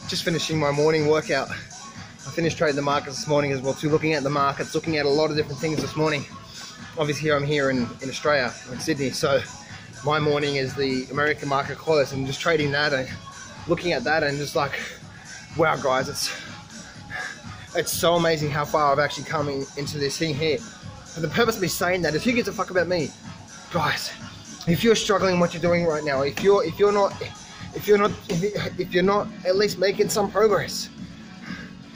Just finishing my morning workout. I finished trading the markets this morning as well too, looking at the markets, looking at a lot of different things this morning. Obviously I'm here in Australia, in Sydney, so my morning is the American market close, and just trading that and looking at that and just like, wow guys, it's so amazing how far I've actually come into this thing here. And the purpose of me saying that is, who gives a fuck about me? Guys, if you're struggling what you're doing right now, if you're not at least making some progress,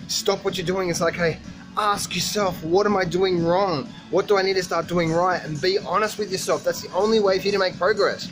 stop what you're doing. It's like, hey, ask yourself, what am I doing wrong? What do I need to start doing right? And be honest with yourself. That's the only way for you to make progress,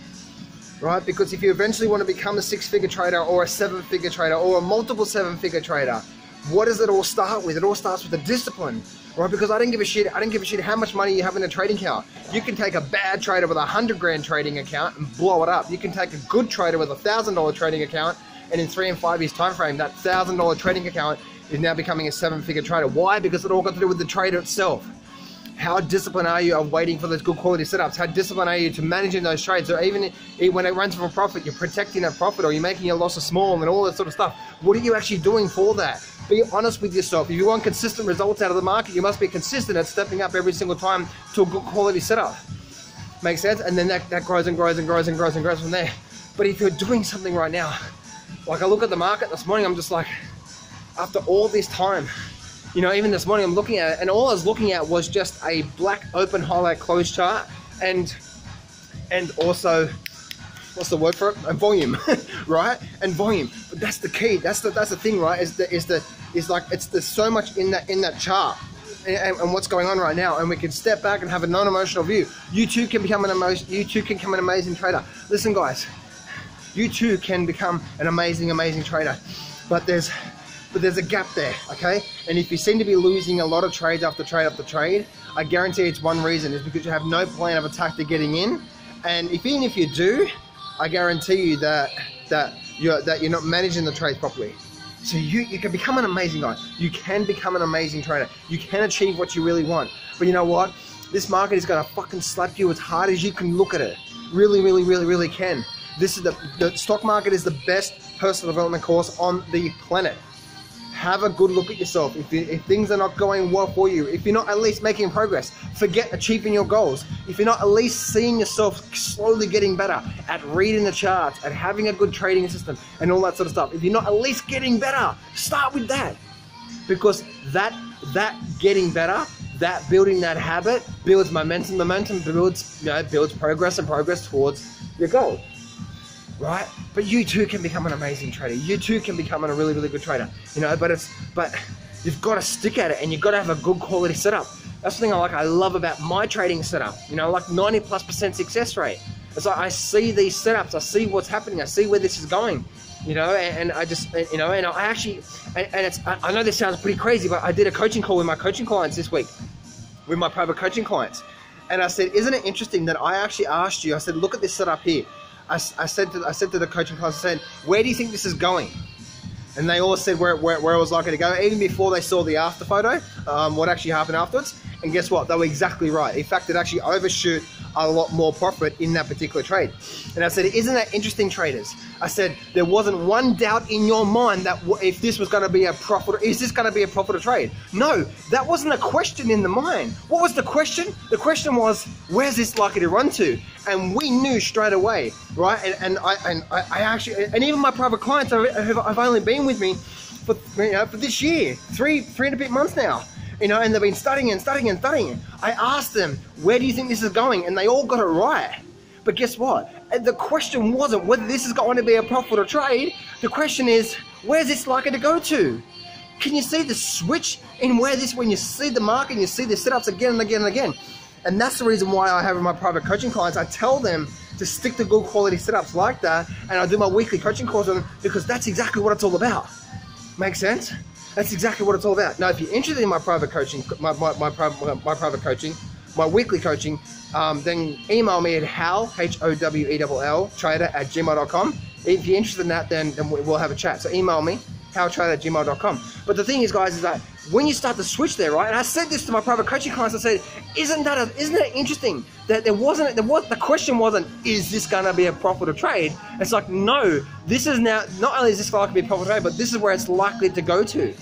right? Because if you eventually want to become a 6-figure trader or a 7-figure trader or a multiple 7-figure trader, what does it all start with? It all starts with a discipline, right? Because I don't give a shit how much money you have in a trading account. You can take a bad trader with a 100 grand trading account and blow it up. You can take a good trader with a $1,000 trading account, and in 3 and 5 years time frame, that $1,000 trading account is now becoming a 7-figure trader. Why? Because it all got to do with the trader itself. How disciplined are you of waiting for those good quality setups? How disciplined are you to managing those trades? Or even when it runs from a profit, you're protecting that profit, or you're making your losses small and all that sort of stuff. What are you actually doing for that? Be honest with yourself. If you want consistent results out of the market, you must be consistent at stepping up every single time to a good quality setup. Make sense? And then that grows and grows and grows and grows and grows from there. But if you're doing something right now, like I look at the market this morning, I'm just like, after all this time, you know, even this morning I'm looking at it, and all I was looking at was just a black open highlight close chart and also, what's the word for it? And volume, right? And volume. But that's the key. That's the thing, right? There's so much in that chart and what's going on right now, and we can step back and have a non-emotional view. You too can become an amazing trader. Listen, guys, you too can become an amazing trader, but there's a gap there, okay? And if you seem to be losing a lot of trades after trade after trade, I guarantee it's one reason. It's because you have no plan of attack to getting in. And even if you do, I guarantee you that you're not managing the trades properly. So you can become an amazing guy. You can become an amazing trader. You can achieve what you really want. But you know what? This market is gonna fucking slap you as hard as you can look at it. Really can. This is the stock market is the best personal development course on the planet. Have a good look at yourself. If things are not going well for you, if you're not at least making progress, forget achieving your goals. If you're not at least seeing yourself slowly getting better at reading the charts, at having a good trading system and all that sort of stuff, if you're not at least getting better, start with that. Because that getting better, that building that habit builds momentum builds progress and progress towards your goal. Right? But you too can become an amazing trader. You too can become a really good trader. You know, but you've got to stick at it, and you've got to have a good quality setup. That's the thing I love about my trading setup. You know, like 90+% success rate. It's like I see these setups, I see what's happening, I see where this is going. You know, and I just, you know, and I actually, I know this sounds pretty crazy, but I did a coaching call with my coaching clients this week, with my private coaching clients, and I said, isn't it interesting that I actually asked you? I said, look at this setup here. I said to the coaching class, I said, where do you think this is going? And they all said where it was likely to go, even before they saw the after photo, what actually happened afterwards. And guess what? They were exactly right. In fact, it actually overshoot a lot more profit in that particular trade. And I said, isn't that interesting, traders? I said, there wasn't one doubt in your mind that if this was going to be a profit, is this going to be a profitable trade? No, that wasn't a question in the mind. What was the question? The question was, where's this likely to run to? And we knew straight away, right? And I actually, and even my private clients have only been with me for this year, three and a bit months now. You know, and they've been studying and studying and studying. I asked them, where do you think this is going? And they all got it right. But guess what? The question wasn't whether this is going to be a profit or trade. The question is, where's this likely to go to? Can you see the switch in where this, when you see the market and you see the setups again and again and again? And that's the reason why I have in my private coaching clients, I tell them to stick to good quality setups like that. And I do my weekly coaching course on them, because that's exactly what it's all about. Make sense? That's exactly what it's all about. Now, if you're interested in my private coaching, my private coaching, my weekly coaching, then email me at HOWELL trader@gmail.com. If you're interested in that, then we'll have a chat. So email me, howtrader@gmail.com. But the thing is, guys, is that when you start to switch there, right? And I said this to my private coaching clients. I said, isn't that interesting that the question wasn't, is this gonna be a profitable trade? It's like, no, this is now, not only is this likely to be a profitable trade, but this is where it's likely to go to.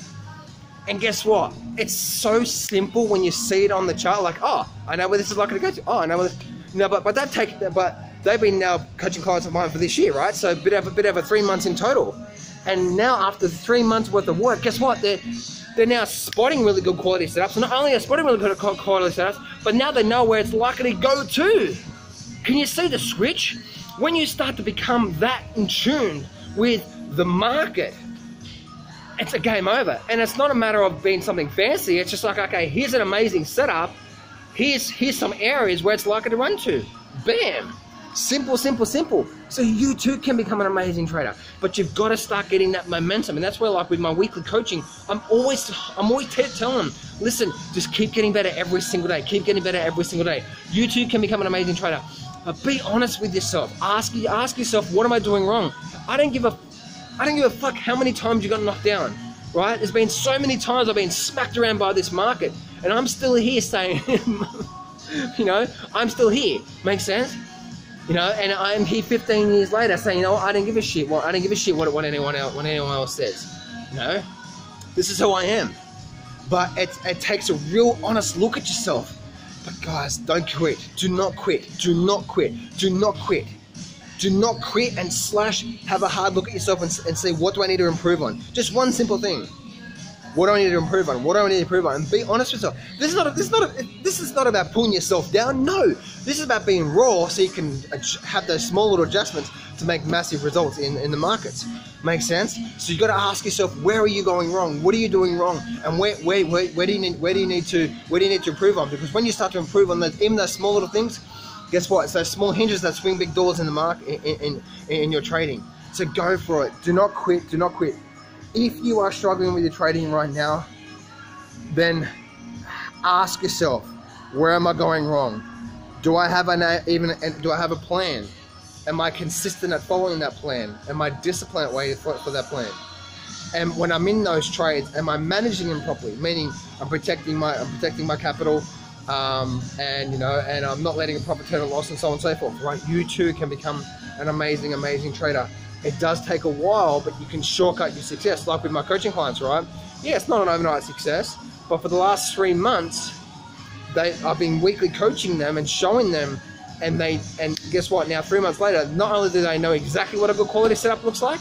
And guess what? It's so simple when you see it on the chart, like, oh, I know where this is likely to go to. Oh, I know where this, no, but they've been now coaching clients of mine for this year, right? So a bit over 3 months in total. And now after 3 months worth of work, guess what? They're now spotting really good quality setups. So not only are spotting really good quality setups, but now they know where it's likely to go to. Can you see the switch? When you start to become that in tune with the market, it's a game over. And it's not a matter of being something fancy. It's just like, okay, here's an amazing setup. Here's some areas where it's likely to run to. Bam. Simple, simple, simple. So you too can become an amazing trader, but you've got to start getting that momentum. And that's where, like with my weekly coaching, I'm always telling them, listen, just keep getting better every single day. Keep getting better every single day. You too can become an amazing trader. But be honest with yourself. Ask yourself, what am I doing wrong? I don't give a fuck how many times you got knocked down, right? There's been so many times I've been smacked around by this market, and I'm still here saying, you know, I'm still here. Makes sense? You know, and I'm here 15 years later saying, you know what, I don't give a shit. I don't give a shit what anyone else says. You know, this is who I am. But it takes a real honest look at yourself. But guys, don't quit. Do not quit. Do not quit. Do not quit. Do not quit and have a hard look at yourself and say, what do I need to improve on? Just one simple thing. What do I need to improve on? What do I need to improve on? And be honest with yourself. This is not about pulling yourself down. No, this is about being raw so you can have those small little adjustments to make massive results in the markets. Make sense? So you got to ask yourself, where are you going wrong? What are you doing wrong? And where do you need to improve on? Because when you start to improve on even those small little things, guess what? It's those small hinges that swing big doors in the market in your trading. So go for it. Do not quit. Do not quit. If you are struggling with your trading right now, then ask yourself, where am I going wrong? Do I have a plan? Am I consistent at following that plan? Am I disciplined for that plan? And when I'm in those trades, am I managing them properly? Meaning I'm protecting my capital, and you know, and I'm not letting a profit turn a loss, and so on and so forth. Right? You too can become an amazing trader. It does take a while, but you can shortcut your success, like with my coaching clients, right? Yeah, it's not an overnight success, but for the last 3 months, I've been weekly coaching them and showing them, and guess what? Now 3 months later, not only do they know exactly what a good quality setup looks like,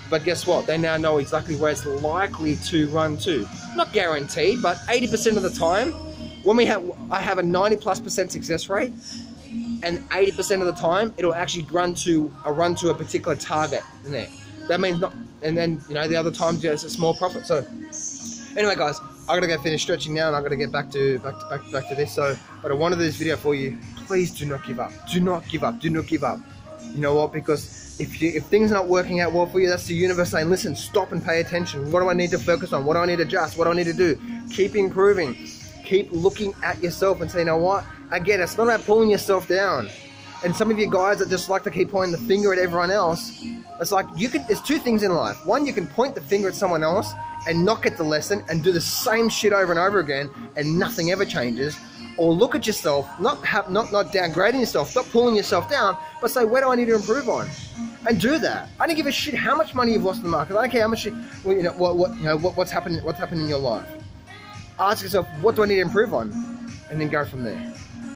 but guess what? They now know exactly where it's likely to run to. Not guaranteed, but 80% of the time, I have a 90+% success rate. And 80% of the time, it'll actually run to a particular target in there. That means not, and then you know the other times it's a small profit. So anyway, guys, I gotta go finish stretching now, and I gotta get back to this. So, but I wanted this video for you. Please do not give up. Do not give up. Do not give up. You know what? Because if things are not working out well for you, that's the universe saying, listen, stop and pay attention. What do I need to focus on? What do I need to adjust? What do I need to do? Keep improving. Keep looking at yourself and say, you know what? Again, it's not about pulling yourself down. And some of you guys that just like to keep pointing the finger at everyone else, it's like there's two things in life. One, you can point the finger at someone else and not get the lesson and do the same shit over and over again and nothing ever changes. Or look at yourself, not downgrading yourself, not pulling yourself down, but say, where do I need to improve on? And do that. I don't give a shit how much money you've lost in the market. I don't care how much what's happened in your life. Ask yourself, what do I need to improve on? And then go from there.